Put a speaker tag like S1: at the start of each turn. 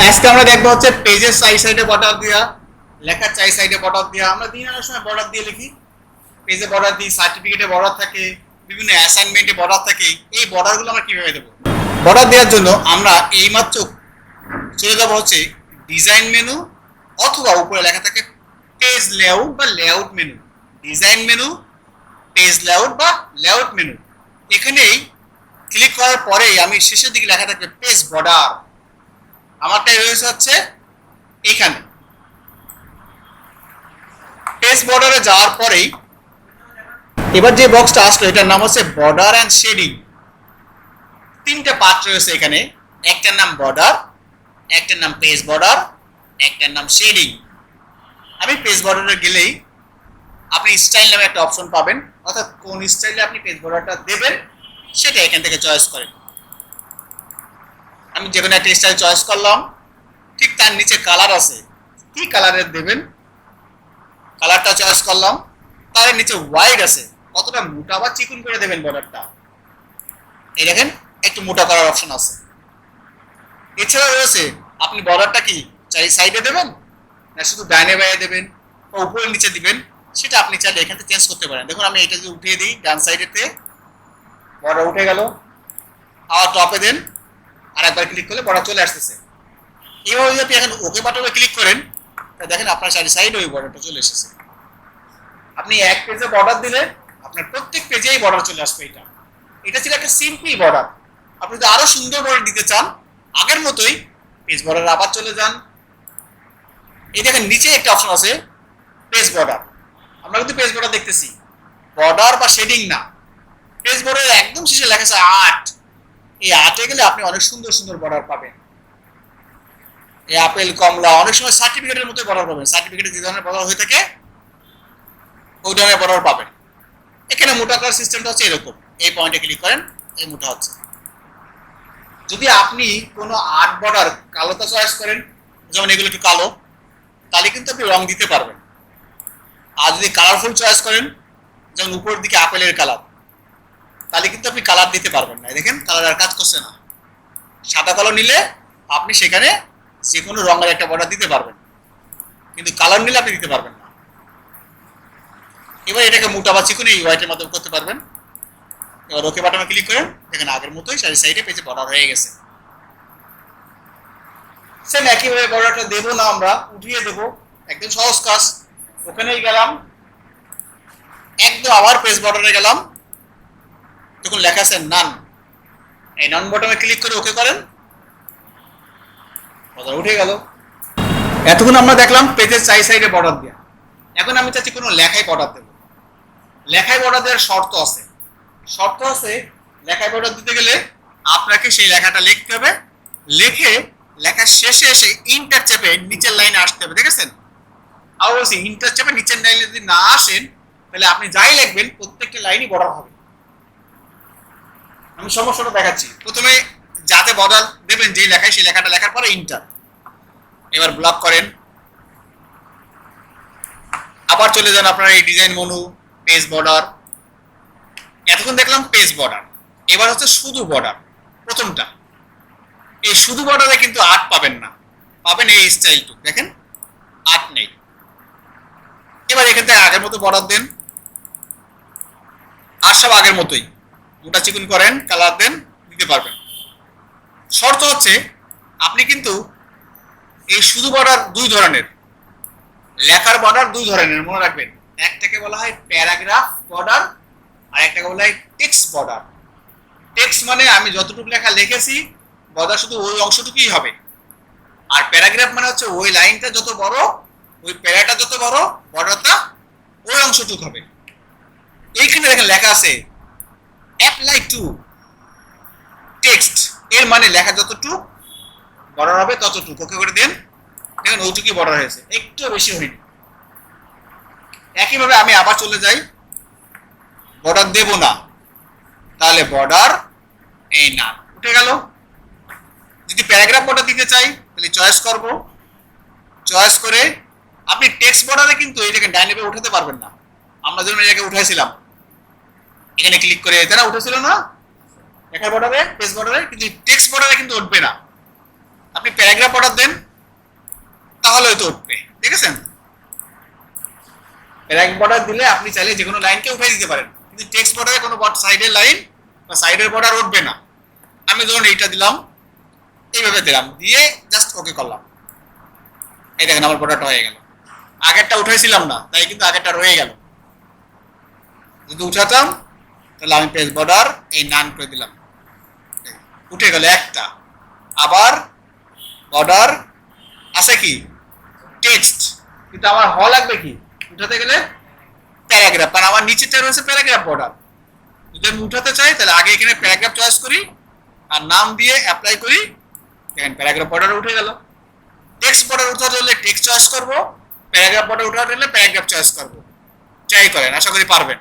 S1: আজকে আমরা দেখবো হচ্ছে পেজের সাইডে বর্ডার দেওয়া, লেখার সাইডে বর্ডার দেওয়া। আমরা দিন অনেক সময় বর্ডার দিয়ে লিখি, পেজে বর্ডার দিই, সার্টিফিকেটে বর্ডার থাকে, বিভিন্ন অ্যাসাইনমেন্টে বর্ডার থাকে। এই বর্ডারগুলো আমরা কিভাবে দেবো? বর্ডার দেওয়ার জন্য আমরা এইমাত্র চলে যাবো হচ্ছে ডিজাইন মেনু, অথবা উপরে লেখা থাকে পেজ লেআউট বা layout menu. Design menu, page layout বা লেআউট মেনু, এখানেই ক্লিক করার পরেই আমি শেষের দিকে লেখা থাকবে পেজ বর্ডার। আমারটাই রয়েছে হচ্ছে এখানে। পেজ বর্ডারে যাওয়ার পরেই এবার যে বক্সটা আসলো এটার নাম হচ্ছে বর্ডার অ্যান্ড শেডিং। তিনটে পার্ট রয়েছে এখানে, একটার নাম বর্ডার, একটার নাম পেজ বর্ডার, একটার নাম শেডিং। আমি পেজ বর্ডারে গেলেই আপনি স্টাইল নামে একটা অপশন পাবেন, অর্থাৎ কোন স্টাইলে আপনি পেজ বর্ডারটা দেবেন সেটা এখান থেকে চয়েস করেন। আমি যে কোনো একটা স্টাইল চয়েস করলাম, ঠিক তার নিচে কালার আছে, কি কালারের দেবেন কালারটা চয়েস করলাম। তার নিচে ওয়াইড আছে, কতটা মোটা বা চিকুন করে দেবেন বর্ডারটা। এই দেখেন একটু মোটা করার অপশন আছে। এছাড়া রয়েছে আপনি বর্ডারটা কি চাই সাইডে দেবেন, না শুধু ডাইনে বাইরে দেবেন, বা উপরে নিচে দিবেন, সেটা আপনি চাইলে এখান থেকে চেঞ্জ করতে পারেন। দেখুন আমি এটা যদি উঠিয়ে দিই, ডান সাইডেতে বর্ডার উঠে গেল, আবার টপে দেন, আর একবার ক্লিক করলে বর্ডার চলে আসতেছে। এইভাবে যদি আপনি এখন ওকে বাটনে ক্লিক করেন, দেখেন আপনার চারি সাইডে ওই বর্ডারটা চলে এসেছে। আপনি এক পেজে বর্ডার দিলে আপনার প্রত্যেক পেজেই বর্ডার চলে আসবে। এটা ছিল একটা সিম্পল বর্ডার। আপনি যদি আরো সুন্দর বর্ডার দিতে চান, আগের মতোই পেজ বর্ডার আবার চলে যান। এই দেখেন নিচে একটা অপশন আছে পেজ বর্ডার। আমরা কিন্তু পেজ বর্ডার দেখতেছি, বর্ডার বা শেডিং না। পেজ বর্ডারের একদম শেষে লেখা আছে আর্ট। এই আর্টে গেলে আপনি অনেক সুন্দর সুন্দর বর্ডার পাবেন। এই আপেল, কমলা, অনেক সময় সার্টিফিকেটের মতো বর্ডার পাবেন। সার্টিফিকেটে যে ধরনের বর্ডার হয়ে থাকে ওই ধরনের বর্ডার পাবেন। এখানে মোটা করার সিস্টেমটা হচ্ছে এরকম, এই পয়েন্টে ক্লিক করেন, এই মোটা হচ্ছে। যদি আপনি কোনো আর্ট বর্ডার কালোটা চয়েস করেন, যেমন এগুলো একটু কালো, তাহলে কিন্তু আপনি রং দিতে পারবেন। আর যদি কালারফুল চয়েস করেন, যেমন উপরের দিকে আপেলের কালার, তাহলে কিন্তু আপনি কালার দিতে পারবেন না। দেখেন কালার আর কাজ করছে না। সাদা কালো নিলে আপনি সেখানে যে কোনো রঙের একটা বর্ডার দিতে পারবেন, কিন্তু কালার নিলে আপনি দিতে পারবেন না। এবার এটাকে মোটা বা চিকুন এই হোয়াইটের মাধ্যমে করতে পারবেন। এবার ওকে বাটনে ক্লিক করেন, দেখেন আগের মতোই চারি সাইডে পেজে বর্ডার হয়ে গেছে। সেম একইভাবে বর্ডারটা দেবো না, আমরা উঠিয়ে দেবো, একদম সহজ কাজ। ওখানেই গেলাম, একদম আবার পেজ বর্ডারে গেলাম, তখন লেখা আছে নান। এই নান বটনে ক্লিক করে ওকে করেন, বর্ডার উঠে গেল। এতক্ষণ আমরা দেখলাম পেজের চারি সাইডে বর্ডার দেওয়া। এখন আমি চাচ্ছি কোনো লেখায় বর্ডার দেবো। লেখায় বর্ডার দেওয়ার শর্ত আছে। লেখায় বর্ডার দিতে গেলে আপনাকে সেই লেখাটা লিখতে হবে, লিখে লেখার শেষে এসে ইন্টার চেপে নিচের লাইনে আসতে হবে। দেখেছেন? আর বলছি ইন্টার চেপে নিচের লাইনে যদি না আসেন, তাহলে আপনি যাই লিখবেন প্রত্যেকটা লাইনই বর্ডার হবে। আমি সমস্যাটা দেখাচ্ছি। প্রথমে যাতে বর্ডার দেবেন যে লেখায়, সেই লেখাটা লেখার পরে ইন্টার। এবার ব্লক করেন, আবার চলে যান আপনার এই ডিজাইন মেনু, পেজ বর্ডার। এতক্ষণ দেখলাম পেজ বর্ডার, এবার হচ্ছে শুধু বর্ডার। প্রথমটা এই শুধু বর্ডারে কিন্তু আর্ট পাবেন না, পাবেন এই স্টাইলটু। দেখেন আর্ট নেই। এবার এখান থেকে আগের মতো বর্ডার দেন, আর সব আগের মতোই মোটা চিকুন করেন, কালার দেন, দিতে পারবেন। শর্ত হচ্ছে আপনি কিন্তু এই শুধু বর্ডার দুই ধরনের, লেখার বর্ডার দুই ধরনের মনে রাখবেন। একটাকে বলা হয় প্যারাগ্রাফ বর্ডার, আর একটাকে বলা হয় টেক্সট বর্ডার। টেক্সট মানে আমি যতটুকু লেখা লিখেছি বর্ডার শুধু ওই অংশটুকুই হবে। আর প্যারাগ্রাফ মানে হচ্ছে ওই লাইনটা যত বড়, ওই প্যারাটা যত বড়, বর্ডারটা ওই অংশটুকু হবে। এইখানে দেখেন লেখা আছে অ্যাপ্লাই টু টেক্সট, এর মানে লেখা যতটুকু বর্ডার হবে ততটুকু। ওকে করে দেন, দেখেন ওইটুকুই বর্ডার হয়েছে, একটু বেশি হয়নি। একইভাবে আমি আবার চলে যাই, বর্ডার দেব না, তাহলে বর্ডার এই না উঠে গেল। যদি প্যারাগ্রাফ বর্ডার দিতে চাই তাহলে চয়েস করব, চয়েস করে আপনি টেক্সট বর্ডারে কিন্তু এটাকে ডাইনে উঠাতে পারবেন না। আমরা যেমন এটাকে উঠাইছিলাম, এখানে ক্লিক করে এটা উঠেছিল না লেখার বর্ডারে, পেজ বর্ডারে, কিন্তু টেক্সট বর্ডারে কিন্তু উঠবে না। আপনি প্যারাগ্রাফ অর্ডার দেন, তাহলে হয়তো উঠবে। দেখেছেন, প্যারাগ্রাফ বর্ডার দিলে আপনি চাইলে যে কোনো লাইনকে উঠাই দিতে পারেন, কিন্তু টেক্সট বর্ডারে কোনো সাইডের লাইন বা সাইডের বর্ডার উঠবে না। আমি ধরুন এইটা দিলাম, এইভাবে দিলাম, দিয়ে জাস্ট ওকে করলাম, এই দেখেন আমার বর্ডারটা হয়ে গেল। আগেরটা উঠাইছিলাম না, তাই কিন্তু আগেরটা রয়ে গেল। যদি উঠাতাম তাহলে আমি পেজ বর্ডার এই নান করে দিলাম, উঠে গেল একটা। আবার বর্ডার আছে কি টেক্সট, কিন্তু আমার হওয়া লাগবে কি উঠাতে গেলে প্যারাগ্রাফ, কারণ আমার নিচেটা রয়েছে প্যারাগ্রাফ বর্ডার। যদি আমি উঠাতে চাই তাহলে আগে এখানে প্যারাগ্রাফ চয়েস করি আর নাম দিয়ে অ্যাপ্লাই করি, দেখেন প্যারাগ্রাফ বর্ডার উঠে গেল। টেক্সট বর্ডার উঠাতে হলে টেক্সট চয়েস করবো, প্যারাগ্রাফ বর্ডার উঠাতে হলে প্যারাগ্রাফ চয়েস করবো। ট্রাই করেন, আশা করি পারবেন।